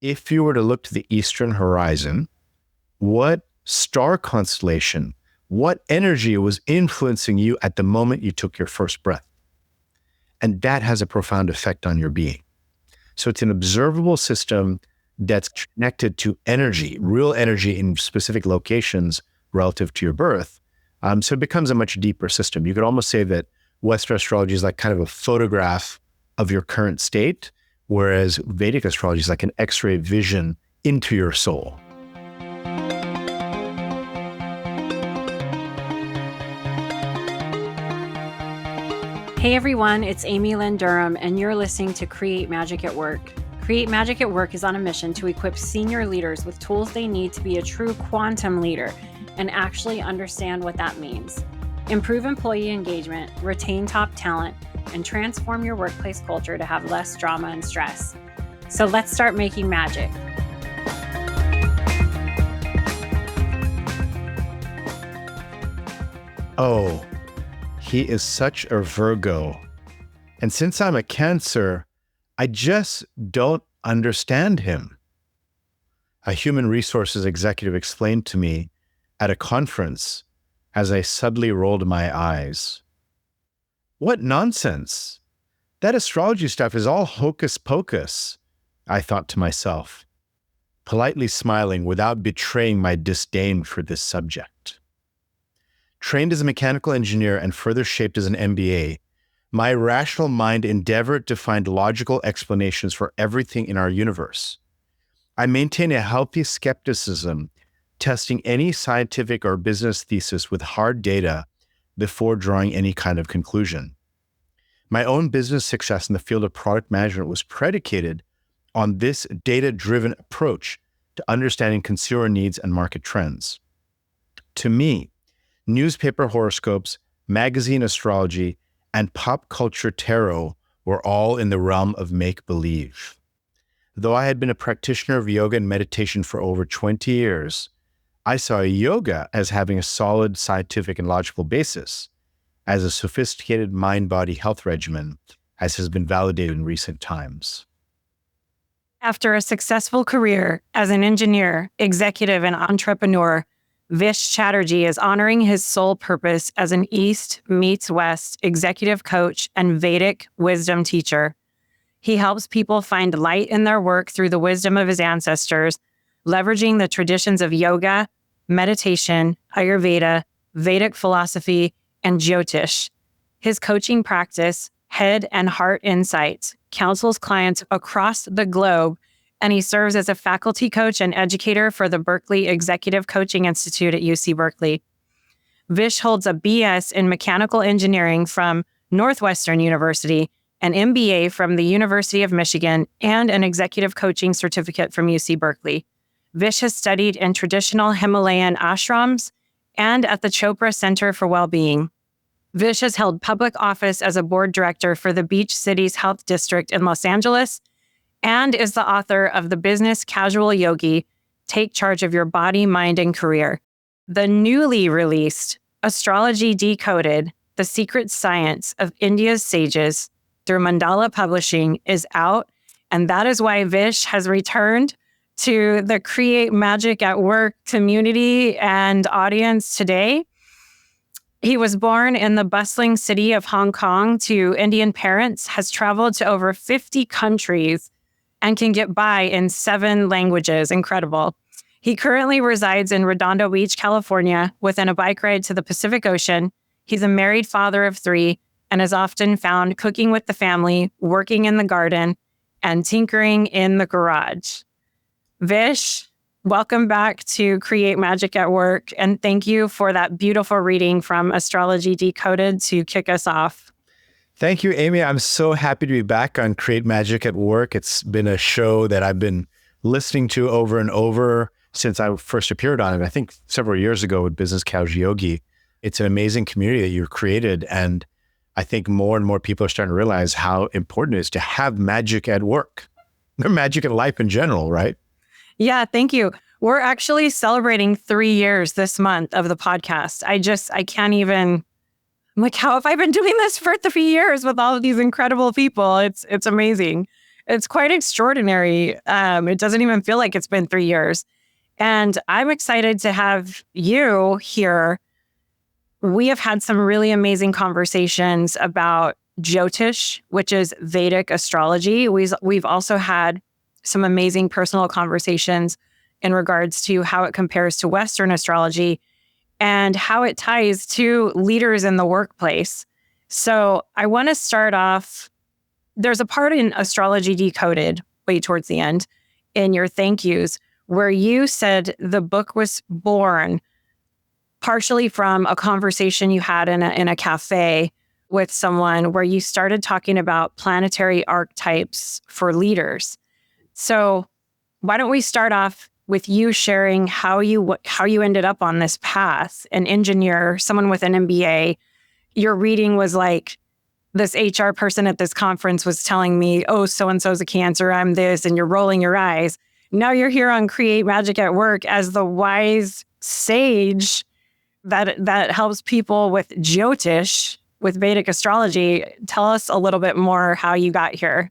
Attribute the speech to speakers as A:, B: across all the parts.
A: if you were to look to the eastern horizon, what star constellation, what energy was influencing you at the moment you took your first breath? And that has a profound effect on your being. So it's an observable system that's connected to energy, real energy in specific locations relative to your birth. So it becomes a much deeper system. You could almost say that Western astrology is like kind of a photograph of your current state, whereas Vedic astrology is like an X-ray vision into your soul.
B: Hey everyone, it's Amy Lynn Durham, and you're listening to Create Magic at Work. Create Magic at Work is on a mission to equip senior leaders with tools they need to be a true quantum leader and actually understand what that means. Improve employee engagement, retain top talent, and transform your workplace culture to have less drama and stress. So let's start making magic.
A: Oh, he is such a Virgo. And since I'm a Cancer, I just don't understand him. A human resources executive explained to me at a conference as I suddenly rolled my eyes. What nonsense! That astrology stuff is all hocus pocus, I thought to myself, politely smiling without betraying my disdain for this subject. Trained as a mechanical engineer and further shaped as an MBA, my rational mind endeavored to find logical explanations for everything in our universe. I maintain a healthy skepticism, testing any scientific or business thesis with hard data before drawing any kind of conclusion. My own business success in the field of product management was predicated on this data-driven approach to understanding consumer needs and market trends. To me, newspaper horoscopes, magazine astrology, and pop culture tarot were all in the realm of make-believe. Though I had been a practitioner of yoga and meditation for over 20 years, I saw yoga as having a solid scientific and logical basis, as a sophisticated mind-body health regimen, as has been validated in recent times.
B: After a successful career as an engineer, executive, and entrepreneur, Vish Chatterji is honoring his sole purpose as an East meets West executive coach and Vedic wisdom teacher. He helps people find light in their work through the wisdom of his ancestors, leveraging the traditions of yoga, meditation, Ayurveda, Vedic philosophy, and Jyotish. His coaching practice, Head and Heart Insights, counsels clients across the globe, and he serves as a faculty coach and educator for the Berkeley Executive Coaching Institute at UC Berkeley. Vish holds a BS in mechanical engineering from Northwestern University, an MBA from the University of Michigan, and an executive coaching certificate from UC Berkeley. Vish has studied in traditional Himalayan ashrams and at the Chopra Center for Wellbeing. Vish has held public office as a board director for the Beach Cities Health District in Los Angeles and is the author of The Business Casual Yogi, Take Charge of Your Body, Mind, and Career. The newly released Astrology Decoded, The Secret Science of India's Sages through Mandala Publishing is out, and that is why Vish has returned to the Create Magic at Work community and audience today. He was born in the bustling city of Hong Kong to Indian parents, has traveled to over 50 countries, and can get by in 7 languages. Incredible. He currently resides in Redondo Beach, California, within a bike ride to the Pacific Ocean. He's a married father of 3 and is often found cooking with the family, working in the garden, and tinkering in the garage. Vish, welcome back to Create Magic at Work, and thank you for that beautiful reading from Astrology Decoded to kick us off.
A: Thank you, Amy. I'm so happy to be back on Create Magic at Work. It's been a show that I've been listening to over and over since I first appeared on it, I think several years ago with Business Casual Yogi. It's an amazing community that you've created. And I think more and more people are starting to realize how important it is to have magic at work, or magic in life in general, right?
B: Yeah, thank you. We're actually celebrating 3 years this month of the podcast. I can't even... I'm like, how have I been doing this for 3 years with all of these incredible people? It's amazing. It's quite extraordinary. It doesn't even feel like it's been 3 years. And I'm excited to have you here. We have had some really amazing conversations about Jyotish, which is Vedic astrology. We've also had some amazing personal conversations in regards to how it compares to Western astrology and how it ties to leaders in the workplace. So I want to start off. There's a part in Astrology Decoded, way towards the end, in your thank yous, where you said the book was born partially from a conversation you had in a cafe with someone where you started talking about planetary archetypes for leaders. So why don't we start off with you sharing how you ended up on this path? An engineer, someone with an MBA, your reading was like, this HR person at this conference was telling me, oh, so-and-so's a Cancer, I'm this, and you're rolling your eyes. Now you're here on Create Magic at Work as the wise sage that helps people with Jyotish, with Vedic astrology. Tell us a little bit more how you got here.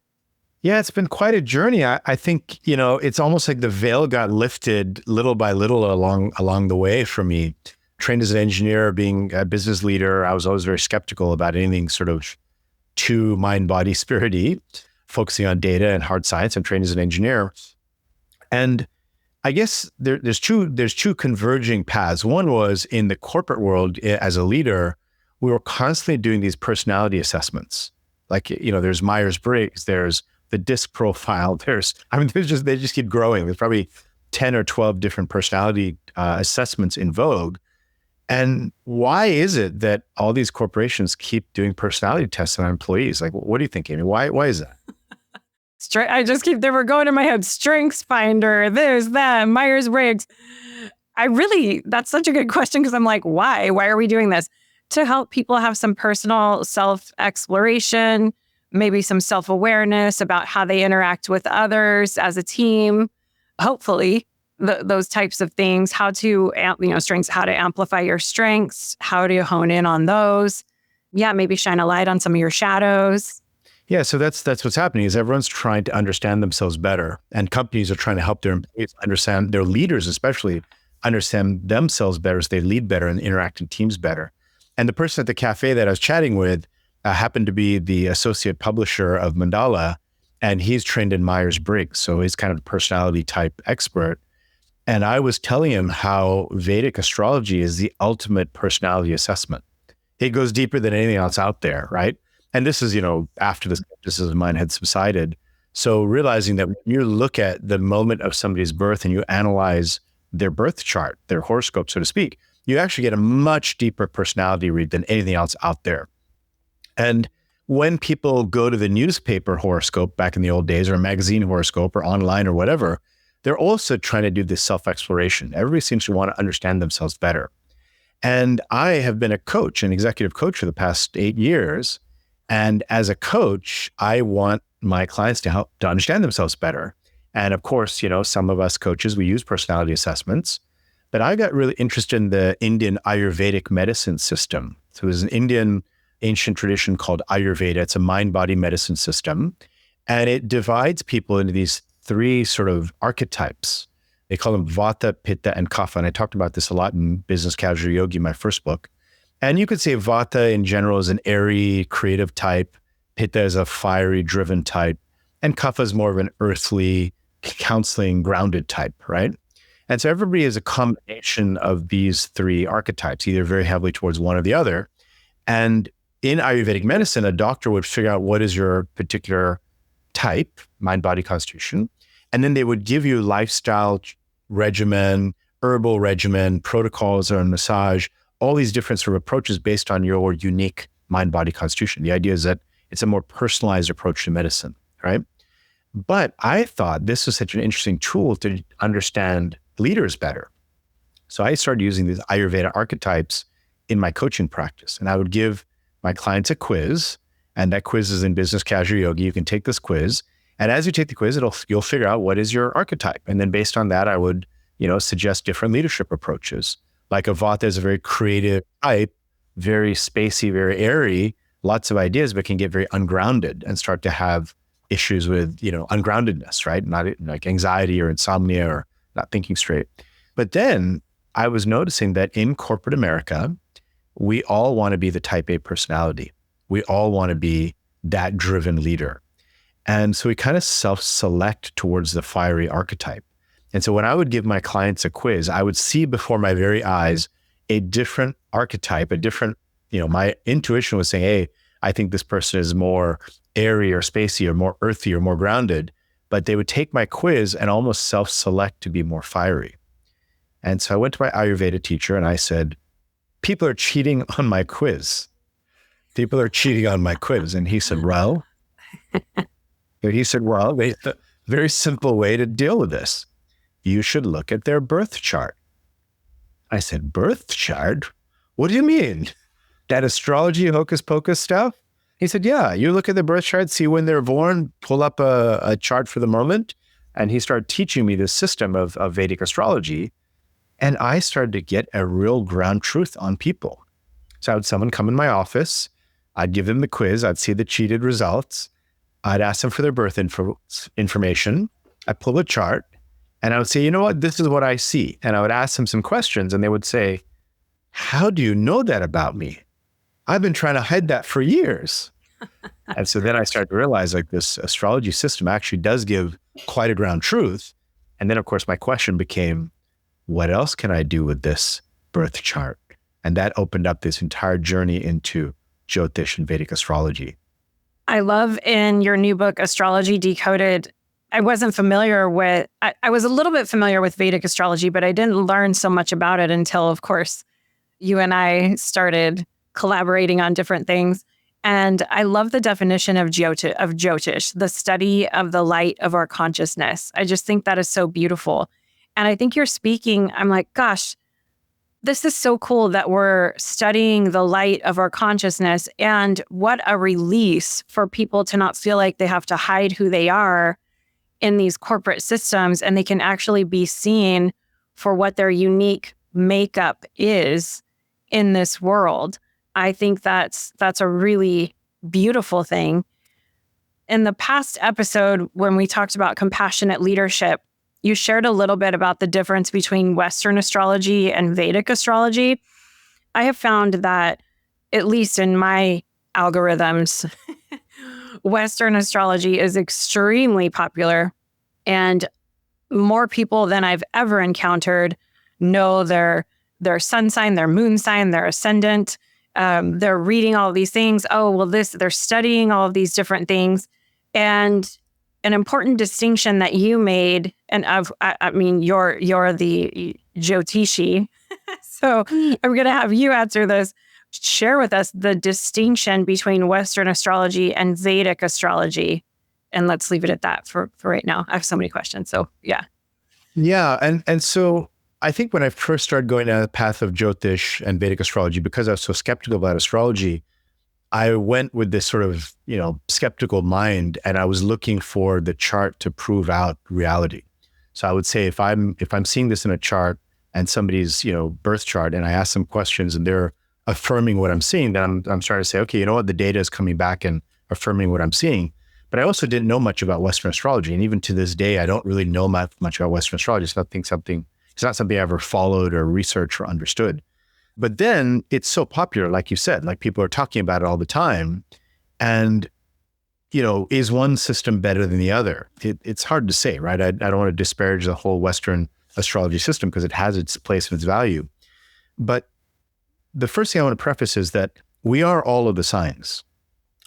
A: Yeah, it's been quite a journey. I think, it's almost like the veil got lifted little by little along the way for me. Trained as an engineer, being a business leader, I was always very skeptical about anything sort of too mind, body, spirit-y, focusing on data and hard science. I'm trained as an engineer. And I guess there's two converging paths. One was in the corporate world as a leader, we were constantly doing these personality assessments. Like, there's Myers-Briggs, there's the DISC profile, they just keep growing. There's probably 10 or 12 different personality assessments in vogue. And why is it that all these corporations keep doing personality tests on employees? Like, what do you think, Amy? Why is that?
B: They were going in my head, Strengths Finder, this, that, Myers-Briggs. That's such a good question because I'm like, why? Why are we doing this? To help people have some personal self-exploration, maybe some self-awareness about how they interact with others as a team, hopefully. Those types of things, how to, strengths, how to amplify your strengths, how to hone in on those. Yeah, maybe shine a light on some of your shadows.
A: Yeah, so that's what's happening is everyone's trying to understand themselves better, and companies are trying to help their employees understand, their leaders especially, understand themselves better so they lead better and interact in teams better. And the person at the cafe that I was chatting with happened to be the associate publisher of Mandala, and he's trained in Myers-Briggs, so he's kind of a personality type expert. And I was telling him how Vedic astrology is the ultimate personality assessment. It goes deeper than anything else out there, right? And this is, after the skepticism of mine had subsided. So realizing that when you look at the moment of somebody's birth and you analyze their birth chart, their horoscope, so to speak, you actually get a much deeper personality read than anything else out there. And when people go to the newspaper horoscope back in the old days, or a magazine horoscope, or online or whatever, they're also trying to do this self-exploration. Everybody seems to want to understand themselves better. And I have been a coach, an executive coach for the past 8 years. And as a coach, I want my clients to help to understand themselves better. And of course, some of us coaches, we use personality assessments, but I got really interested in the Indian Ayurvedic medicine system. So there's an Indian ancient tradition called Ayurveda. It's a mind-body medicine system. And it divides people into these 3 sort of archetypes. They call them Vata, Pitta, and Kapha. And I talked about this a lot in Business Casual Yogi, my first book. And you could say Vata in general is an airy, creative type. Pitta is a fiery, driven type. And Kapha is more of an earthly, counseling, grounded type, right? And so everybody is a combination of these 3 archetypes, either very heavily towards one or the other. And in Ayurvedic medicine, a doctor would figure out what is your particular type, mind, body, constitution. And then they would give you lifestyle regimen, herbal regimen, protocols or massage, all these different sort of approaches based on your unique mind, body, constitution. The idea is that it's a more personalized approach to medicine, right? But I thought this was such an interesting tool to understand leaders better. So I started using these Ayurveda archetypes in my coaching practice. And I would give my clients a quiz, and that quiz is in Business Casual Yogi. You can take this quiz. And as you take the quiz, you'll figure out what is your archetype. And then based on that, I would, suggest different leadership approaches. Like a Vata is a very creative type, very spacey, very airy, lots of ideas, but can get very ungrounded and start to have issues with, ungroundedness, right? Not like anxiety or insomnia or not thinking straight. But then I was noticing that in corporate America, we all want to be the type A personality. We all want to be that driven leader. And so we kind of self-select towards the fiery archetype. And so when I would give my clients a quiz, I would see before my very eyes a different archetype, a different, my intuition was saying, hey, I think this person is more airy or spacey or more earthy or more grounded. But they would take my quiz and almost self-select to be more fiery. And so I went to my Ayurveda teacher and I said, people are cheating on my quiz. People are cheating on my quiz. And he said, well, the very simple way to deal with this, you should look at their birth chart. I said, birth chart? What do you mean? That astrology hocus pocus stuff? He said, yeah, you look at the birth chart, see when they're born, pull up a chart for the moment. And he started teaching me this system of Vedic astrology. And I started to get a real ground truth on people. So I had someone come in my office, I'd give them the quiz, I'd see the cheated results, I'd ask them for their birth information, I'd pull a chart, and I would say, you know what, this is what I see. And I would ask them some questions, and they would say, how do you know that about me? I've been trying to hide that for years. And so then I started to realize like this astrology system actually does give quite a ground truth. And then of course my question became, what else can I do with this birth chart? And that opened up this entire journey into Jyotish and Vedic astrology.
B: I love in your new book, Astrology Decoded, I wasn't familiar with, I was a little bit familiar with Vedic astrology, but I didn't learn so much about it until, of course, you and I started collaborating on different things. And I love the definition of Jyotish, the study of the light of our consciousness. I just think that is so beautiful. And I think you're speaking, I'm like, gosh, this is so cool that we're studying the light of our consciousness, and what a release for people to not feel like they have to hide who they are in these corporate systems, and they can actually be seen for what their unique makeup is in this world. I think that's a really beautiful thing. In the past episode, when we talked about compassionate leadership, you shared a little bit about the difference between Western astrology and Vedic astrology. I have found that, at least in my algorithms, Western astrology is extremely popular, and more people than I've ever encountered know their sun sign, their moon sign, their ascendant. They're reading all of these things. Oh, well, they're studying all of these different things. And an important distinction that you made, and I mean, you're the Jyotishi, so I'm going to have you answer this. Share with us the distinction between Western astrology and Vedic astrology, and let's leave it at that for right now. I have so many questions, so yeah.
A: Yeah, and so I think when I first started going down the path of Jyotish and Vedic astrology, because I was so skeptical about astrology, I went with this sort of, skeptical mind, and I was looking for the chart to prove out reality. So I would say if I'm seeing this in a chart and somebody's, birth chart, and I ask them questions and they're affirming what I'm seeing, then I'm starting to say, okay, you know what, the data is coming back and affirming what I'm seeing. But I also didn't know much about Western astrology. And even to this day, I don't really know much about Western astrology. It's not something I ever followed or researched or understood. But then it's so popular, like you said, like people are talking about it all the time. And, is one system better than the other? It's hard to say, right? I don't want to disparage the whole Western astrology system because it has its place and its value. But the first thing I want to preface is that we are all of the signs.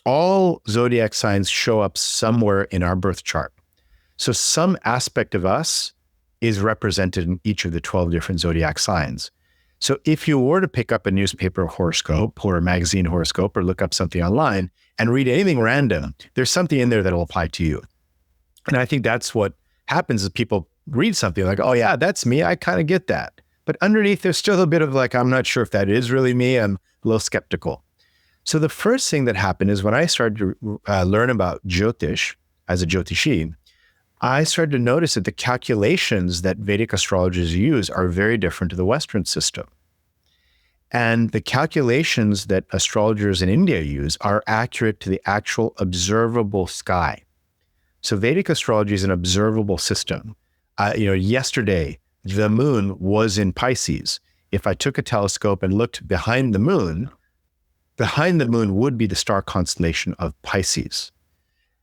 A: All zodiac signs show up somewhere in our birth chart. So some aspect of us is represented in each of the 12 different zodiac signs. So if you were to pick up a newspaper horoscope or a magazine horoscope or look up something online and read anything random, there's something in there that will apply to you. And I think that's what happens is people read something like, oh yeah, that's me. I kind of get that. But underneath, there's still a bit of like, I'm not sure if that is really me. I'm a little skeptical. So the first thing that happened is when I started to learn about Jyotish as a Jyotishi, I started to notice that the calculations that Vedic astrologers use are very different to the Western system. And the calculations that astrologers in India use are accurate to the actual observable sky. So Vedic astrology is an observable system. Yesterday, the moon was in Pisces. If I took a telescope and looked behind the moon would be the star constellation of Pisces.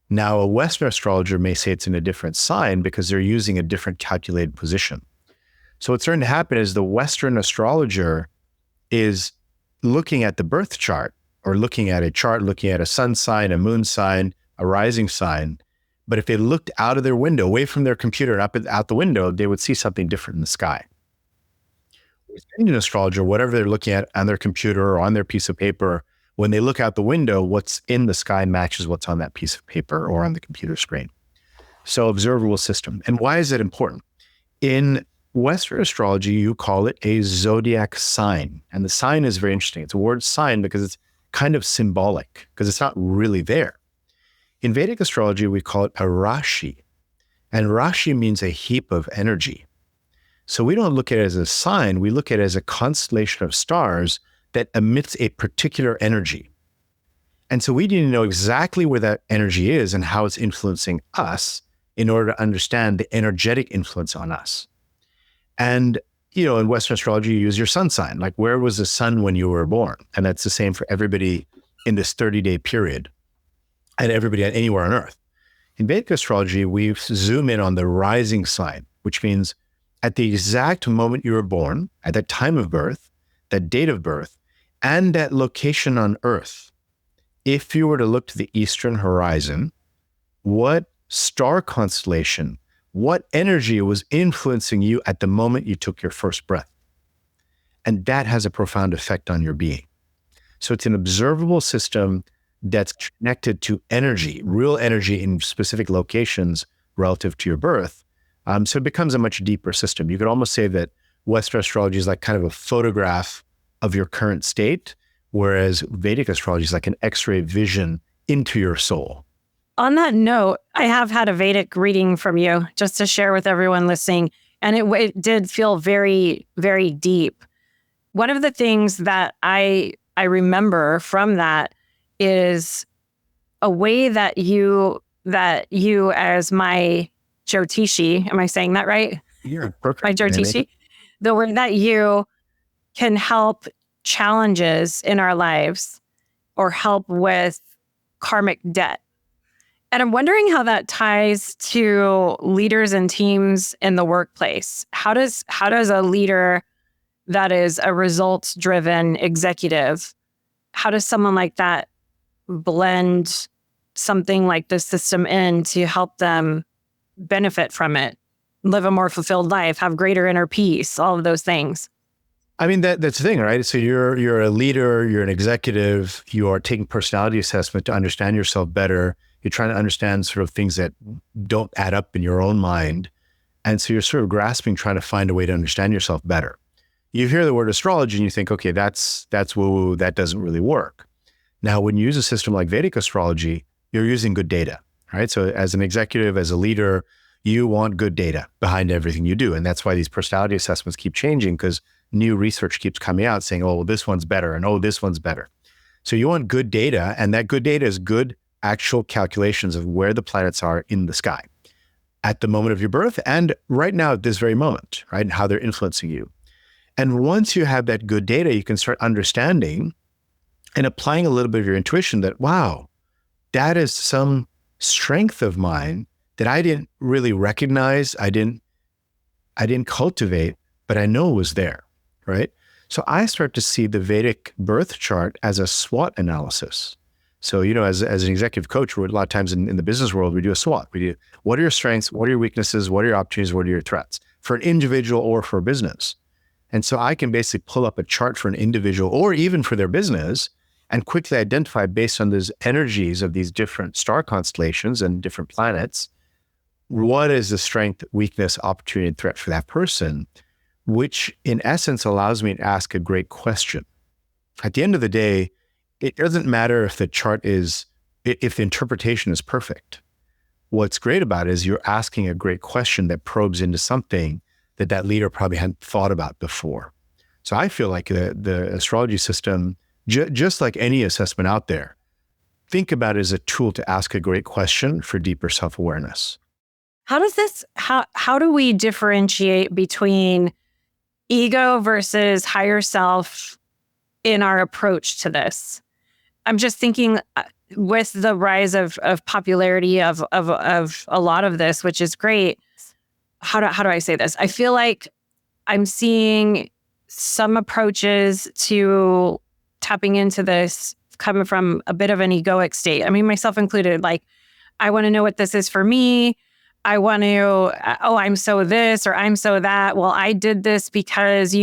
A: Now, a Western astrologer may say it's in a different sign because they're using a different calculated position. So what's starting to happen is the Western astrologer is looking at the birth chart or looking at a chart, looking at a sun sign, a moon sign, a rising sign. But if they looked out of their window, away from their computer and out the window, they would see something different in the sky. With Indian astrologer, whatever they're looking at on their computer or on their piece of paper, when they look out the window, what's in the sky matches what's on that piece of paper or on the computer screen. So observable system. And why is it important? In Western astrology, you call it a zodiac sign. And the sign is very interesting. It's a word sign because it's kind of symbolic because it's not really there. In Vedic astrology, we call it a Rashi. And Rashi means a heap of energy. So we don't look at it as a sign, we look at it as a constellation of stars that emits a particular energy. And so we need to know exactly where that energy is and how it's influencing us in order to understand the energetic influence on us. And, in Western astrology, you use your sun sign, like where was the sun when you were born? And that's the same for everybody in this 30-day period and everybody anywhere on Earth. In Vedic astrology, we zoom in on the rising sign, which means at the exact moment you were born, at that time of birth, that date of birth, and that location on Earth, if you were to look to the eastern horizon, what star constellation, what energy was influencing you at the moment you took your first breath? And that has a profound effect on your being. So it's an observable system that's connected to energy, real energy in specific locations relative to your birth. So it becomes a much deeper system. You could almost say that Western astrology is like kind of a photograph of your current state, whereas Vedic astrology is like an X-ray vision into your soul.
B: On that note, I have had a Vedic reading from you just to share with everyone listening, and it did feel very, very deep. One of the things that I remember from that is a way that you as my Jyotishi, am I saying that right?
A: You're perfect.
B: My Jyotishi, the way that you can help challenges in our lives or help with karmic debt. And I'm wondering how that ties to leaders and teams in the workplace. How does a leader that is a results-driven executive, how does someone like that blend something like this system in to help them benefit from it, live a more fulfilled life, have greater inner peace, all of those things?
A: I mean, that's the thing, right? So you're a leader, you're an executive, you are taking personality assessment to understand yourself better. You're trying to understand sort of things that don't add up in your own mind. And so you're sort of grasping, trying to find a way to understand yourself better. You hear the word astrology and you think, okay, that's woo-woo, that doesn't really work. Now, when you use a system like Vedic astrology, you're using good data, right? So as an executive, as a leader, you want good data behind everything you do. And that's why these personality assessments keep changing, because new research keeps coming out saying, oh, well, this one's better, and oh, this one's better. So you want good data, and that good data is good actual calculations of where the planets are in the sky at the moment of your birth and right now at this very moment, right? And how they're influencing you. And once you have that good data, you can start understanding and applying a little bit of your intuition that, wow, that is some strength of mine that I didn't really recognize, I didn't cultivate, but I know was there, right? So I start to see the Vedic birth chart as a SWOT analysis. So, as an executive coach, a lot of times in the business world, we do a SWOT. We do, what are your strengths? What are your weaknesses? What are your opportunities? What are your threats for an individual or for a business? And so I can basically pull up a chart for an individual or even for their business and quickly identify, based on those energies of these different star constellations and different planets, what is the strength, weakness, opportunity, and threat for that person, which in essence allows me to ask a great question. At the end of the day, it doesn't matter if the chart is, if the interpretation is perfect. What's great about it is you're asking a great question that probes into something that leader probably hadn't thought about before. So I feel like the astrology system, just like any assessment out there, think about it as a tool to ask a great question for deeper self-awareness.
B: How do we differentiate between ego versus higher self in our approach to this? I'm just thinking with the rise of popularity of a lot of this, which is great. How do I say this? I feel like I'm seeing some approaches to tapping into this coming from a bit of an egoic state. I mean, myself included, like, I want to know what this is for me. I want to, I'm so this or I'm so that. Well, I did this because,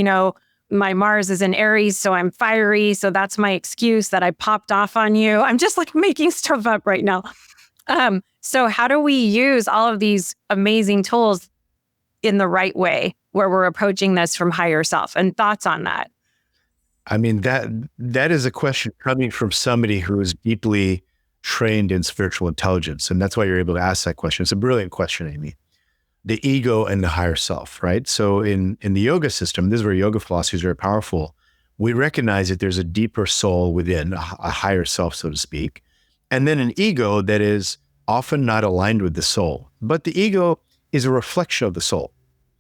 B: my Mars is in Aries, so I'm fiery. So that's my excuse that I popped off on you. I'm just like making stuff up right now. So how do we use all of these amazing tools in the right way where we're approaching this from higher self? And thoughts on that?
A: I mean, that is a question coming from somebody who is deeply trained in spiritual intelligence. And that's why you're able to ask that question. It's a brilliant question, Amy. The ego and the higher self, right? So in the yoga system, this is where yoga philosophy is very powerful. We recognize that there's a deeper soul within, a higher self, so to speak, and then an ego that is often not aligned with the soul. But the ego is a reflection of the soul.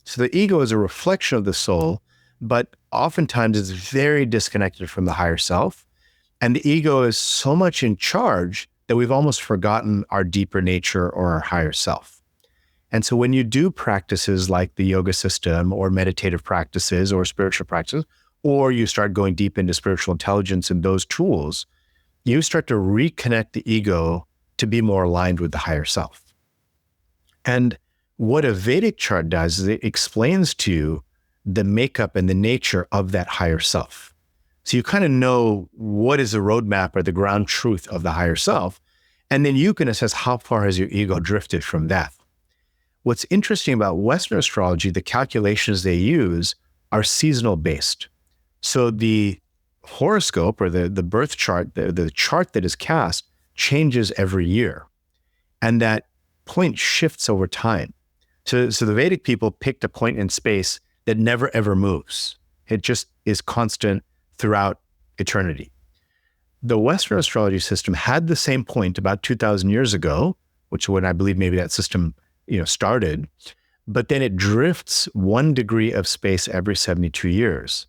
A: So the ego is a reflection of the soul, but oftentimes it's very disconnected from the higher self. And the ego is so much in charge that we've almost forgotten our deeper nature or our higher self. And so when you do practices like the yoga system or meditative practices or spiritual practices, or you start going deep into spiritual intelligence and those tools, you start to reconnect the ego to be more aligned with the higher self. And what a Vedic chart does is it explains to you the makeup and the nature of that higher self. So you kind of know what is the roadmap or the ground truth of the higher self, and then you can assess how far has your ego drifted from that. What's interesting about Western astrology, the calculations they use are seasonal based. So the horoscope or the birth chart, the chart that is cast changes every year. And that point shifts over time. So the Vedic people picked a point in space that never ever moves. It just is constant throughout eternity. The Western astrology system had the same point about 2,000 years ago, which when I believe maybe that system started, but then it drifts 1 degree of space every 72 years.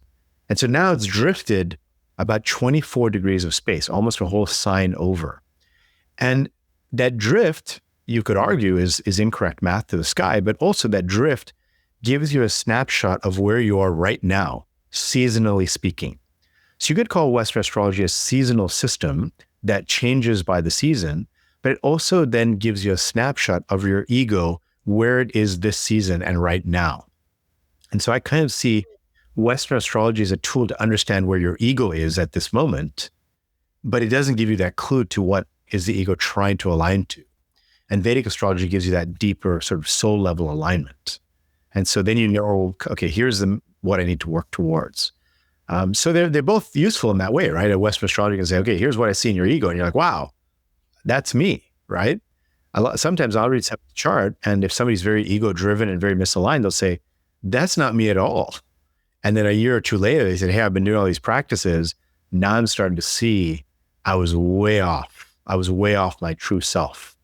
A: And so now it's drifted about 24 degrees of space, almost a whole sign over. And that drift, you could argue, is incorrect math to the sky, but also that drift gives you a snapshot of where you are right now, seasonally speaking. So you could call Western astrology a seasonal system that changes by the season, but it also then gives you a snapshot of your ego, where it is this season and right now. And so I kind of see Western astrology as a tool to understand where your ego is at this moment, but it doesn't give you that clue to what is the ego trying to align to. And Vedic astrology gives you that deeper sort of soul level alignment. And so then you know, okay, here's what I need to work towards. So they're both useful in that way, right? A Western astrology can say, okay, here's what I see in your ego. And you're like, wow, that's me, right? Sometimes I'll read a chart, and if somebody's very ego-driven and very misaligned, they'll say, that's not me at all. And then a year or two later, they said, hey, I've been doing all these practices. Now I'm starting to see I was way off. I was way off my true self,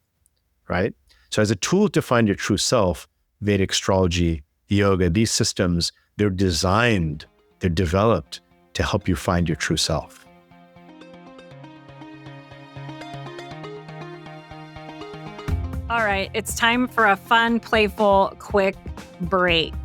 A: right? So as a tool to find your true self, Vedic astrology, yoga, these systems, they're designed, they're developed to help you find your true self.
B: All right, it's time for a fun, playful, quick break.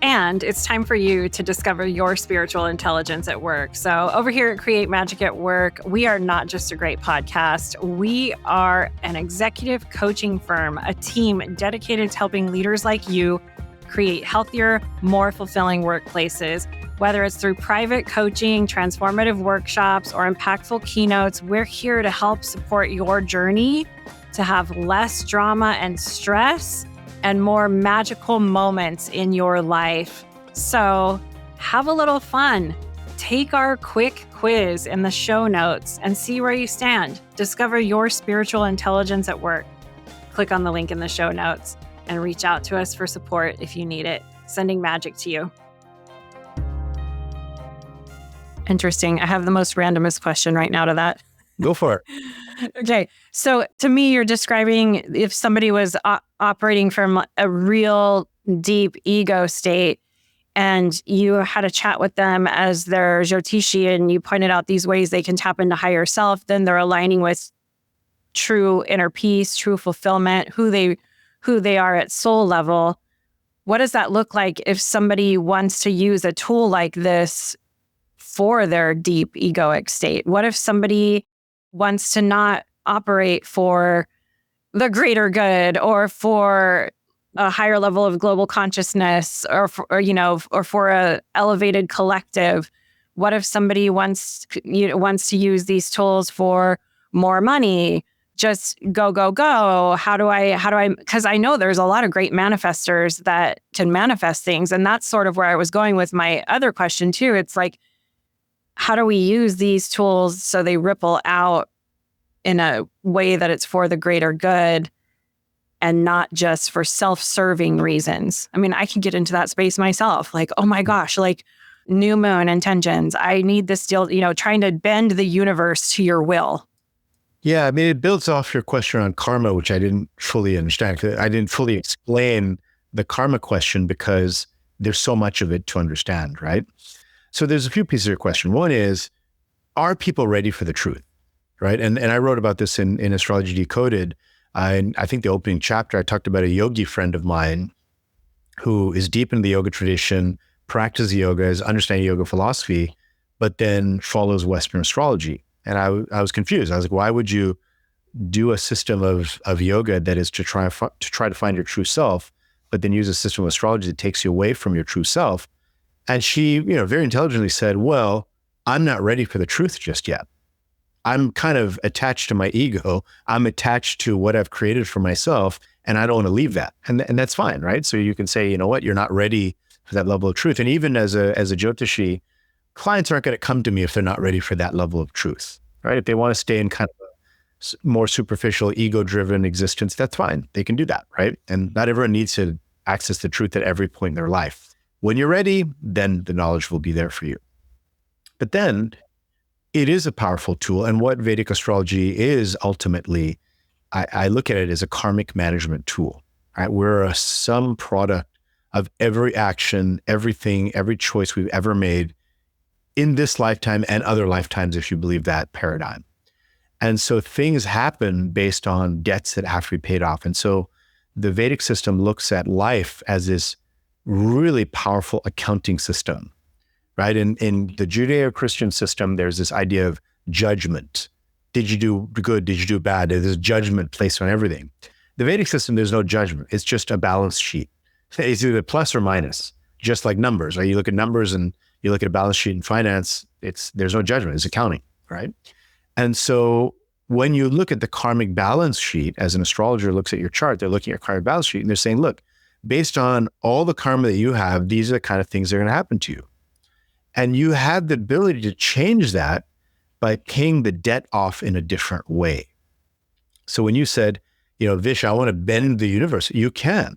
B: And it's time for you to discover your spiritual intelligence at work. So over here at Create Magic at Work, we are not just a great podcast. We are an executive coaching firm, a team dedicated to helping leaders like you create healthier, more fulfilling workplaces. Whether it's through private coaching, transformative workshops, or impactful keynotes, we're here to help support your journey to have less drama and stress and more magical moments in your life. So have a little fun. Take our quick quiz in the show notes and see where you stand. Discover your spiritual intelligence at work. Click on the link in the show notes and reach out to us for support if you need it. Sending magic to you. Interesting. I have the most randomest question right now to that.
A: Go for it.
B: Okay. So to me, you're describing if somebody was operating from a real deep ego state and you had a chat with them as their Jyotishi and you pointed out these ways they can tap into higher self, then they're aligning with true inner peace, true fulfillment, who they are at soul level. What does that look like if somebody wants to use a tool like this for their deep egoic state? What if somebody wants to not operate for the greater good or for a higher level of global consciousness or for a elevated collective? What if somebody wants to use these tools for more money? Just go. How do I, because I know there's a lot of great manifestors that can manifest things. And that's sort of where I was going with my other question too. It's like, how do we use these tools so they ripple out in a way that it's for the greater good and not just for self-serving reasons? I mean, I can get into that space myself. Like, oh my gosh, like new moon intentions. I need this deal, trying to bend the universe to your will.
A: Yeah, I mean, it builds off your question on karma, which I didn't fully understand. I didn't fully explain the karma question because there's so much of it to understand, right? So there's a few pieces of your question. One is, are people ready for the truth, right? And I wrote about this in Astrology Decoded. I think the opening chapter, I talked about a yogi friend of mine who is deep in the yoga tradition, practices yoga, is understanding yoga philosophy, but then follows Western astrology. And I was confused. I was like, why would you do a system of yoga that is to try to find your true self, but then use a system of astrology that takes you away from your true self? And she, very intelligently said, well, I'm not ready for the truth just yet. I'm kind of attached to my ego. I'm attached to what I've created for myself, and I don't want to leave that. And that's fine, right? So you can say, you know what, you're not ready for that level of truth. And even as a Jyotishi, clients aren't going to come to me if they're not ready for that level of truth, right? If they want to stay in kind of a more superficial, ego-driven existence, that's fine. They can do that, right? And not everyone needs to access the truth at every point in their life. When you're ready, then the knowledge will be there for you. But then it is a powerful tool. And what Vedic astrology is ultimately, I look at it as a karmic management tool, right? We're a sum product of every action, everything, every choice we've ever made in this lifetime and other lifetimes, if you believe that paradigm. And so things happen based on debts that have to be paid off. And so the Vedic system looks at life as this really powerful accounting system, right? In the Judeo-Christian system, there's this idea of judgment. Did you do good? Did you do bad? There's judgment placed on everything. The Vedic system, there's no judgment. It's just a balance sheet. It's either plus or minus, just like numbers, right? You look at numbers and you look at a balance sheet in finance, there's no judgment, it's accounting, right? And so when you look at the karmic balance sheet, as an astrologer looks at your chart, they're looking at your karmic balance sheet and they're saying, look, based on all the karma that you have, these are the kind of things that are going to happen to you. And you had the ability to change that by paying the debt off in a different way. So when you said, Vish, I want to bend the universe, you can.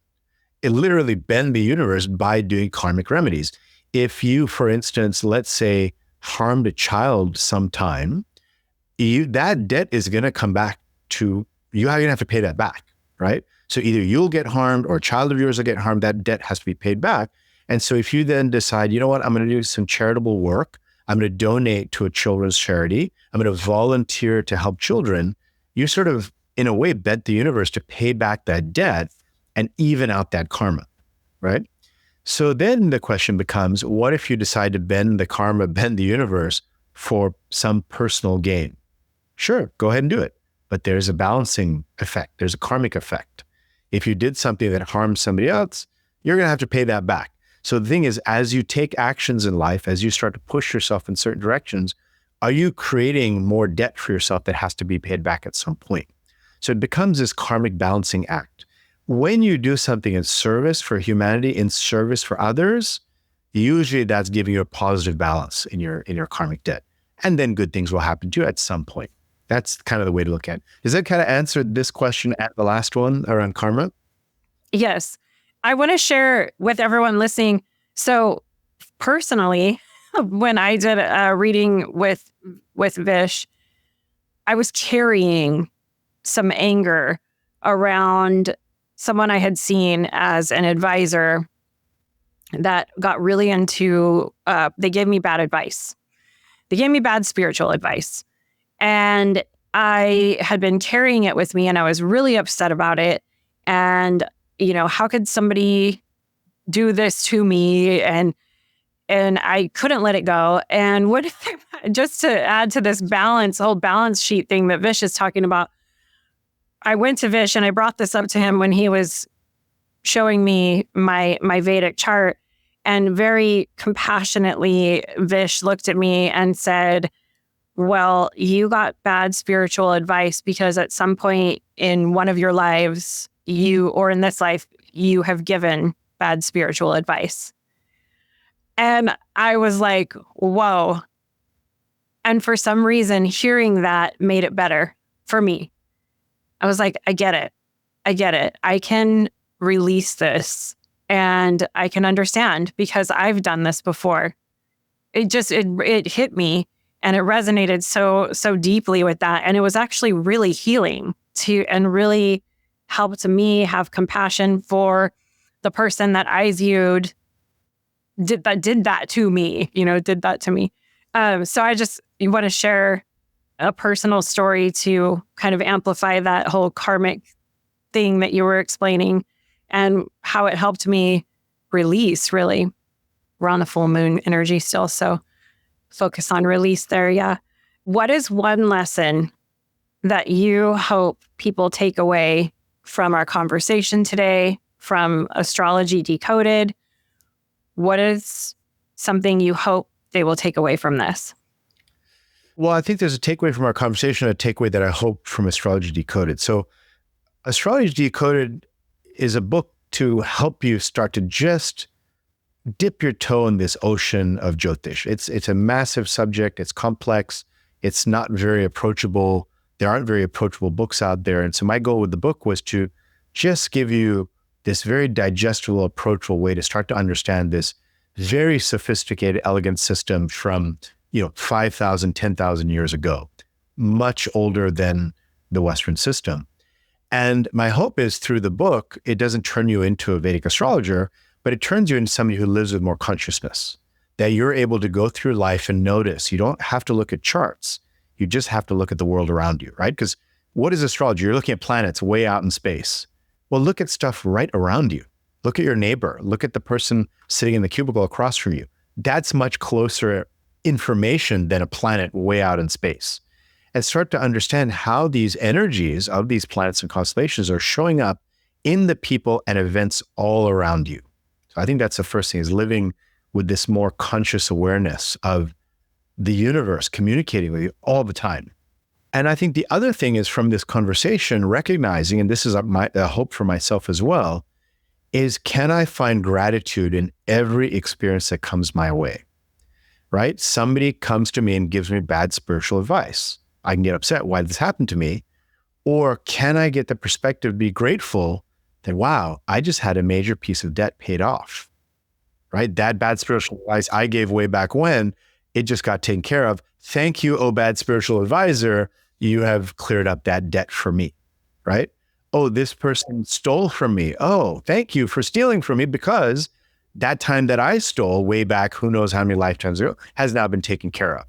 A: It literally bend the universe by doing karmic remedies. If you, for instance, let's say, harmed a child sometime, that debt is going to come back to you. You're going to have to pay that back, right? So either you'll get harmed or a child of yours will get harmed. That debt has to be paid back. And so if you then decide, you know what, I'm going to do some charitable work, I'm going to donate to a children's charity, I'm going to volunteer to help children, you sort of, in a way, bet the universe to pay back that debt and even out that karma, right? So then the question becomes, what if you decide to bend the karma, bend the universe for some personal gain? Sure, go ahead and do it. But there's a balancing effect. There's a karmic effect. If you did something that harmed somebody else, you're going to have to pay that back. So the thing is, as you take actions in life, as you start to push yourself in certain directions, are you creating more debt for yourself that has to be paid back at some point? So it becomes this karmic balancing act. When you do something in service for humanity, in service for others, usually that's giving you a positive balance in your karmic debt. And then good things will happen to you at some point. That's kind of the way to look at it. Does that kind of answer this question at the last one around karma?
B: Yes. I want to share with everyone listening. So personally, when I did a reading with Vish, I was carrying some anger around someone I had seen as an advisor that got really into, they gave me bad advice. They gave me bad spiritual advice. And I had been carrying it with me and I was really upset about it. And, how could somebody do this to me? And I couldn't let it go. And just to add to this whole balance sheet thing that Vish is talking about, I went to Vish and I brought this up to him when he was showing me my Vedic chart. And very compassionately, Vish looked at me and said, well, you got bad spiritual advice because at some point in one of your lives, or in this life, you have given bad spiritual advice. And I was like, whoa. And for some reason, hearing that made it better for me. I was like, I get it. I can release this and I can understand because I've done this before. It hit me and it resonated so deeply with that. And it was actually really healing and really helped me have compassion for the person that I viewed did that to me. So I just want to share a personal story to kind of amplify that whole karmic thing that you were explaining and how it helped me release, really. We're on the full moon energy still, so focus on release there, yeah. What is one lesson that you hope people take away from our conversation today, from Astrology Decoded? What is something you hope they will take away from this?
A: Well, I think there's a takeaway from our conversation, a takeaway that I hope from Astrology Decoded. So Astrology Decoded is a book to help you start to just dip your toe in this ocean of Jyotish. It's a massive subject. It's complex. It's not very approachable. There aren't very approachable books out there. And so my goal with the book was to just give you this very digestible, approachable way to start to understand this very sophisticated, elegant system from 5,000, 10,000 years ago, much older than the Western system. And my hope is through the book, it doesn't turn you into a Vedic astrologer, but it turns you into somebody who lives with more consciousness, that you're able to go through life and notice. You don't have to look at charts. You just have to look at the world around you, right? Because what is astrology? You're looking at planets way out in space. Well, look at stuff right around you. Look at your neighbor. Look at the person sitting in the cubicle across from you. That's much closer information than a planet way out in space. And start to understand how these energies of these planets and constellations are showing up in the people and events all around you. So I think that's the first thing, is living with this more conscious awareness of the universe communicating with you all the time. And I think the other thing is, from this conversation, recognizing, and this is a hope for myself as well, is can I find gratitude in every experience that comes my way, right? Somebody comes to me and gives me bad spiritual advice. I can get upset. Why did this happen to me? Or can I get the perspective to be grateful that, wow, I just had a major piece of debt paid off, right? That bad spiritual advice I gave way back when, it just got taken care of. Thank you, oh bad spiritual advisor. You have cleared up that debt for me, right? Oh, this person stole from me. Oh, thank you for stealing from me, because that time that I stole way back, who knows how many lifetimes ago, has now been taken care of.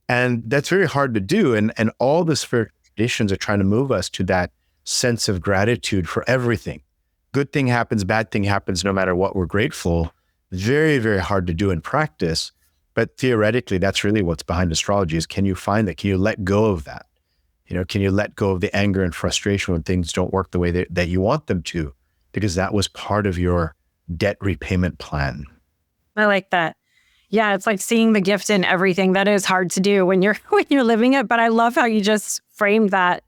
A: And that's very hard to do. And all the spiritual traditions are trying to move us to that sense of gratitude for everything. Good thing happens, bad thing happens, no matter what, we're grateful. Very, very hard to do in practice. But theoretically, that's really what's behind astrology, is can you find that? Can you let go of that? Can you let go of the anger and frustration when things don't work the way that you want them to? Because that was part of your debt repayment plan.
B: I like that. Yeah, it's like seeing the gift in everything. That is hard to do when you're living it. But I love how you just framed that.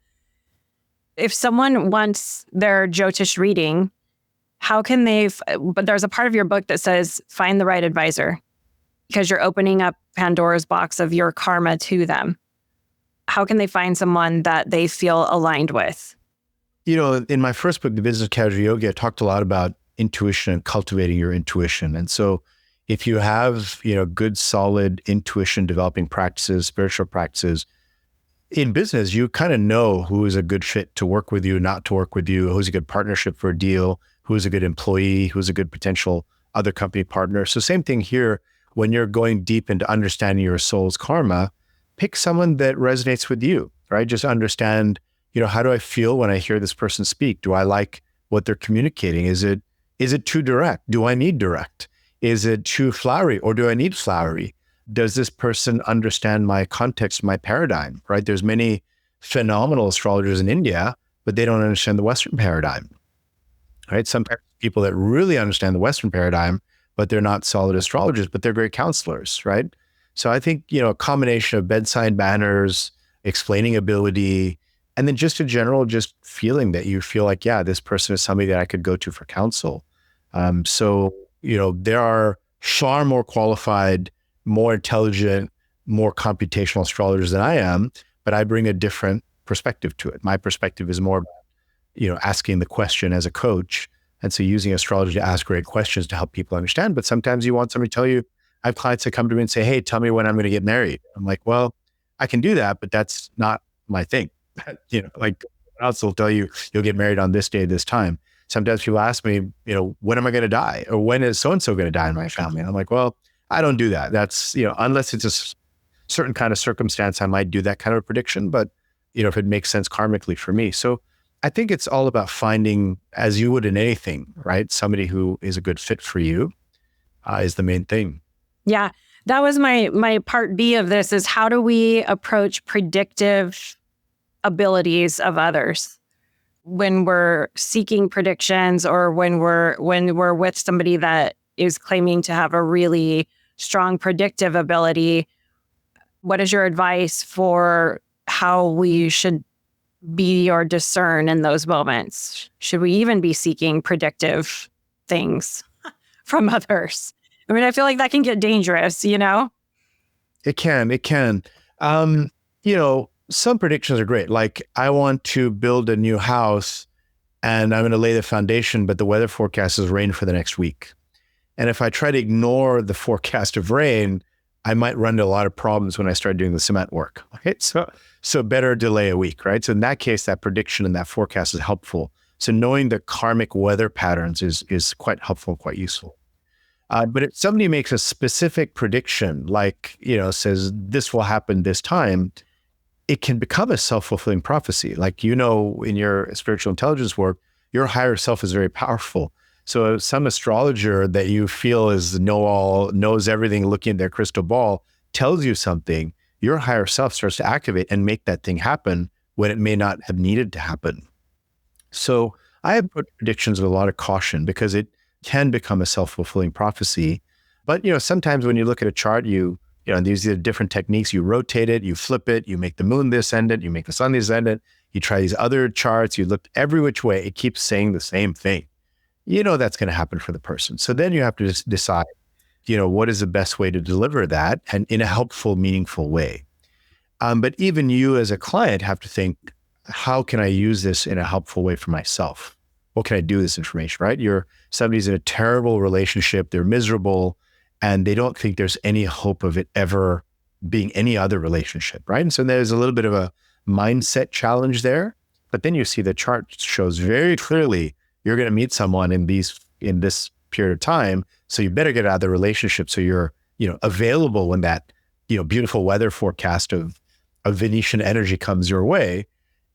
B: If someone wants their Jyotish reading, how can they? But there's a part of your book that says find the right advisor, because you're opening up Pandora's box of your karma to them. How can they find someone that they feel aligned with?
A: In my first book, The Business of Casual Yogi, I talked a lot about intuition and cultivating your intuition. And so if you have, good, solid intuition developing practices, spiritual practices, in business, you kind of know who is a good fit to work with you, not to work with you, who's a good partnership for a deal, who's a good employee, who's a good potential other company partner. So same thing here, when you're going deep into understanding your soul's karma, pick someone that resonates with you, right? Just understand, how do I feel when I hear this person speak? Do I like what they're communicating? Is it too direct? Do I need direct? Is it too flowery, or do I need flowery? Does this person understand my context, my paradigm, right? There's many phenomenal astrologers in India, but they don't understand the Western paradigm, right? Some people that really understand the Western paradigm, but they're not solid astrologers, but they're great counselors, right? So I think, a combination of bedside manners, explaining ability, and then just in general, just feeling that you feel like, yeah, this person is somebody that I could go to for counsel. There are far more qualified, more intelligent, more computational astrologers than I am, but I bring a different perspective to it. My perspective is more about, asking the question as a coach. And so using astrology to ask great questions to help people understand. But sometimes you want somebody to tell you, I have clients that come to me and say, hey, tell me when I'm going to get married. I'm like, well, I can do that, but that's not my thing. Like else will tell you, you'll get married on this day, this time. Sometimes people ask me, when am I going to die? Or when is so-and-so going to die in my family? And I'm like, well, I don't do that. That's, unless it's a certain kind of circumstance, I might do that kind of prediction, but, if it makes sense karmically for me. So I think it's all about finding, as you would in anything, right? Somebody who is a good fit for you is the main thing.
B: Yeah, that was my part B of this is how do we approach predictive abilities of others when we're seeking predictions or when we're with somebody that is claiming to have a really strong predictive ability. What is your advice for how we should be or discern in those moments? Should we even be seeking predictive things from others? I mean, I feel like that can get dangerous,
A: It can. Some predictions are great. Like, I want to build a new house and I'm going to lay the foundation, but the weather forecast is rain for the next week. And if I try to ignore the forecast of rain, I might run into a lot of problems when I start doing the cement work. Okay, so better delay a week, right? So in that case, that prediction and that forecast is helpful. So knowing the karmic weather patterns is quite helpful, quite useful. But if somebody makes a specific prediction, like, says this will happen this time, it can become a self-fulfilling prophecy. Like, in your spiritual intelligence work, your higher self is very powerful. So some astrologer that you feel is know-all, knows everything, looking at their crystal ball, tells you something, your higher self starts to activate and make that thing happen when it may not have needed to happen. So I have put predictions with a lot of caution because it can become a self-fulfilling prophecy. But, sometimes when you look at a chart, these are different techniques. You rotate it, you flip it, you make the moon this ascendant, you make the sun this ascendant, you try these other charts, you look every which way, it keeps saying the same thing. That's going to happen for the person. So then you have to just decide, what is the best way to deliver that and in a helpful, meaningful way. But even you as a client have to think, how can I use this in a helpful way for myself? What can I do with this information, right? Somebody's in a terrible relationship, they're miserable, and they don't think there's any hope of it ever being any other relationship, right? And so there's a little bit of a mindset challenge there. But then you see the chart shows very clearly you're going to meet someone in this period of time, so you better get out of the relationship so you're available when that beautiful weather forecast of Venetian energy comes your way.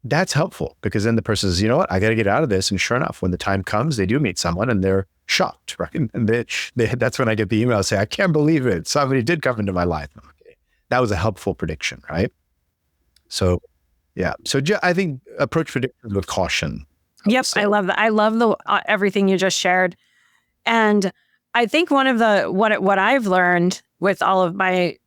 A: That's helpful because then the person says, you know what, I got to get out of this. And sure enough, when the time comes, they do meet someone and they're shocked, right? And that's when I get the email say, I can't believe it. Somebody did come into my life. Okay. That was a helpful prediction, right? So, yeah. So I think approach predictions with caution.
B: Yep. I love that. I love everything you just shared. And I think one of what I've learned with all of my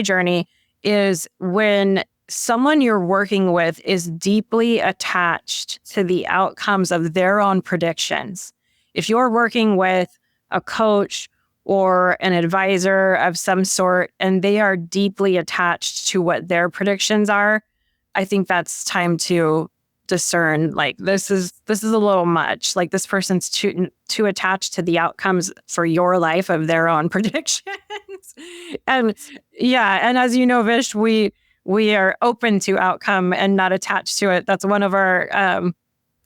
B: journey is when someone you're working with is deeply attached to the outcomes of their own predictions. If you're working with a coach or an advisor of some sort, and they are deeply attached to what their predictions are, I think that's time to discern, like, this is a little much. Like, this person's too attached to the outcomes for your life of their own predictions. And yeah, and as you know, Vish, we we are open to outcome and not attached to it. That's one of our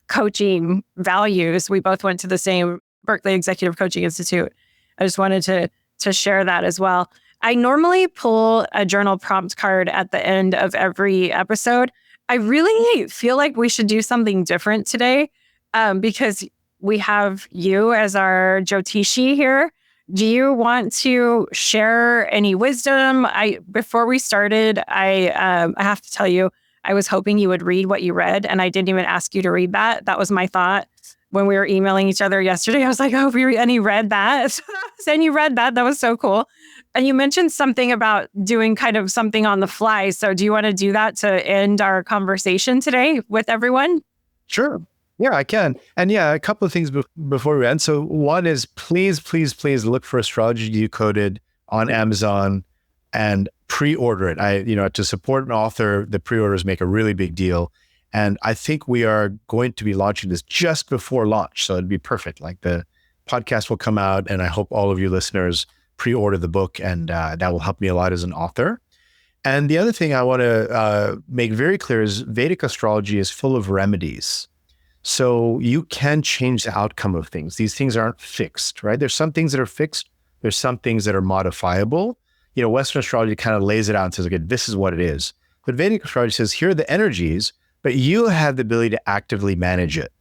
B: coaching values. We both went to the same Berkeley Executive Coaching Institute. I just wanted to share that as well. I normally pull a journal prompt card at the end of every episode. I really feel like we should do something different today because we have you as our Jyotishi here. Do you want to share any wisdom? Before we started, I have to tell you, I was hoping you would read what you read, and I didn't even ask you to read that. That was my thought when we were emailing each other yesterday. I was like, oh, and you read that. And you read that. That was so cool. And you mentioned something about doing kind of something on the fly. So do you want to do that to end our conversation today with everyone?
A: Sure. Yeah, I can. And yeah, a couple of things before we end. So one is please look for Astrology Decoded on Amazon and pre-order it. To support an author, the pre-orders make a really big deal. And I think we are going to be launching this just before launch. So it'd be perfect. Like the podcast will come out, and I hope all of you listeners pre-order the book, and that will help me a lot as an author. And the other thing I want to make very clear is Vedic astrology is full of remedies. So you can change the outcome of things. These things aren't fixed, right? There's some things that are fixed. There's some things that are modifiable. Western astrology kind of lays it out and says, okay, this is what it is. But Vedic astrology says, here are the energies, but you have the ability to actively manage it.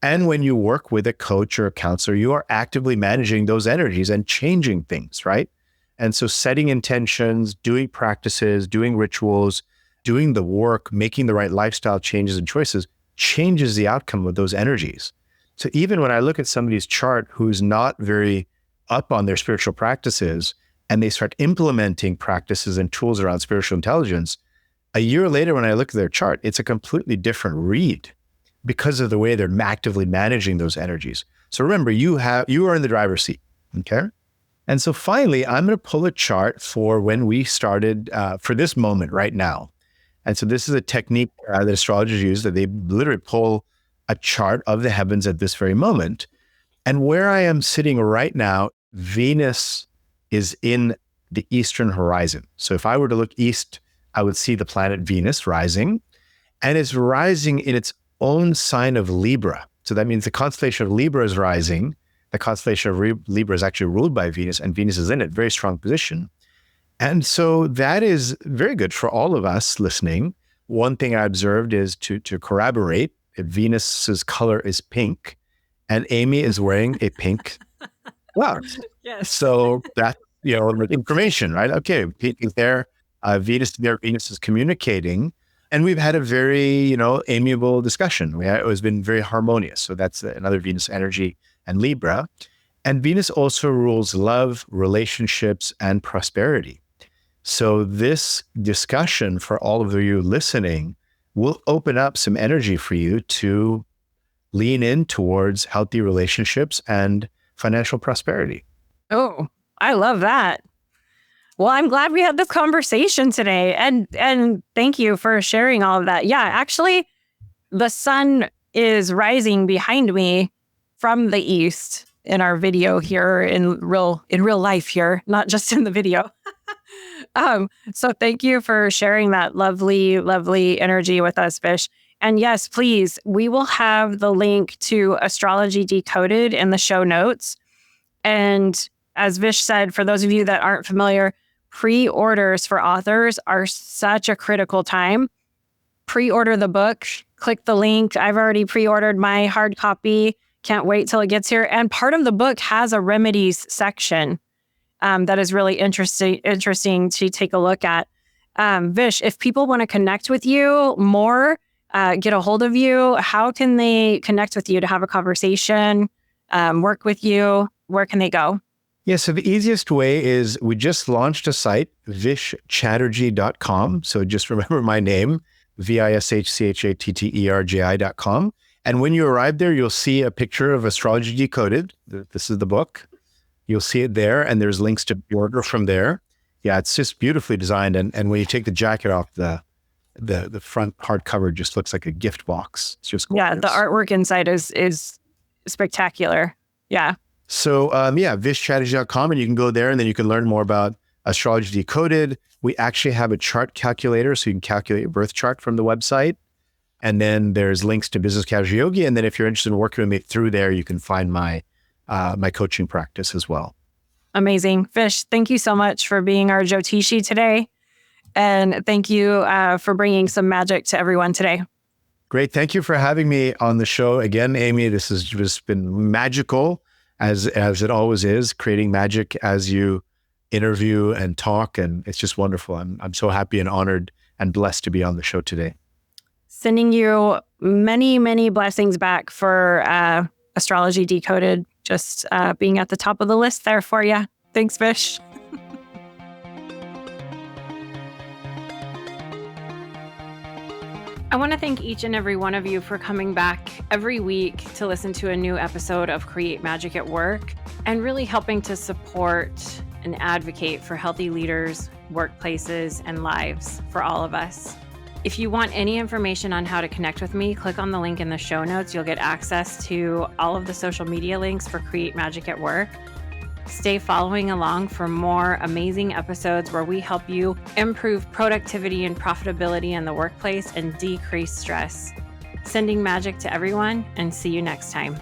A: And when you work with a coach or a counselor, you are actively managing those energies and changing things, right? And so setting intentions, doing practices, doing rituals, doing the work, making the right lifestyle changes and choices changes the outcome of those energies. So even when I look at somebody's chart who's not very up on their spiritual practices, and they start implementing practices and tools around spiritual intelligence, a year later when I look at their chart, it's a completely different read because of the way they're actively managing those energies. So remember, you are in the driver's seat, okay? And so finally, I'm going to pull a chart for when we started, for this moment right now. And so this is a technique that astrologers use, that they literally pull a chart of the heavens at this very moment. And where I am sitting right now, Venus is in the eastern horizon. So if I were to look east, I would see the planet Venus rising, and it's rising in its own sign of Libra. So that means the constellation of Libra is rising. The constellation of Libra is actually ruled by Venus, and Venus is in it, very strong position. And so that is very good for all of us listening. One thing I observed is to corroborate, Venus's color is pink, and Amy is wearing a pink blouse.
B: Yes.
A: So that's, information, right? Okay, pink is there, Venus is communicating. And we've had a very, amiable discussion. It has been very harmonious. So that's another Venus energy and Libra. And Venus also rules love, relationships, and prosperity. So this discussion for all of you listening will open up some energy for you to lean in towards healthy relationships and financial prosperity.
B: Oh, I love that. Well, I'm glad we had this conversation today. And thank you for sharing all of that. Yeah, actually, the sun is rising behind me from the east in our video here in real life here, not just in the video. So thank you for sharing that lovely, lovely energy with us, Vish. And yes, please, we will have the link to Astrology Decoded in the show notes. And as Vish said, for those of you that aren't familiar, pre-orders for authors are such a critical time. Pre-order the book, click the link. I've already pre-ordered my hard copy. Can't wait till it gets here. And part of the book has a remedies section that is really interesting to take a look at. Vish, if people want to connect with you more, get a hold of you, how can they connect with you to have a conversation, work with you? Where can they go?
A: Yeah, so the easiest way is we just launched a site, vishchatterji.com. So just remember my name, VISHCHATTERJI.com. And when you arrive there, you'll see a picture of Astrology Decoded. This is the book. You'll see it there, and there's links to order from there. Yeah, it's just beautifully designed. And when you take the jacket off, the front hardcover just looks like a gift box. It's just gorgeous.
B: Yeah, the artwork inside is spectacular. Yeah.
A: So vishchatterji.com, and you can go there, and then you can learn more about Astrology Decoded. We actually have a chart calculator, so you can calculate your birth chart from the website. And then there's links to Business Casual Yogi. And then if you're interested in working with me through there, you can find my coaching practice as well.
B: Amazing. Vish, thank you so much for being our Jyotishi today. And thank you for bringing some magic to everyone today.
A: Great. Thank you for having me on the show again, Amy. This has just been magical, as it always is, creating magic as you interview and talk. And it's just wonderful. I'm so happy and honored and blessed to be on the show today.
B: Sending you many, many blessings back for Astrology Decoded, just being at the top of the list there for you. Thanks, Vish. I want to thank each and every one of you for coming back every week to listen to a new episode of Create Magic at Work and really helping to support and advocate for healthy leaders, workplaces, and lives for all of us. If you want any information on how to connect with me, click on the link in the show notes. You'll get access to all of the social media links for Create Magic at Work. Stay following along for more amazing episodes where we help you improve productivity and profitability in the workplace and decrease stress. Sending magic to everyone, and see you next time.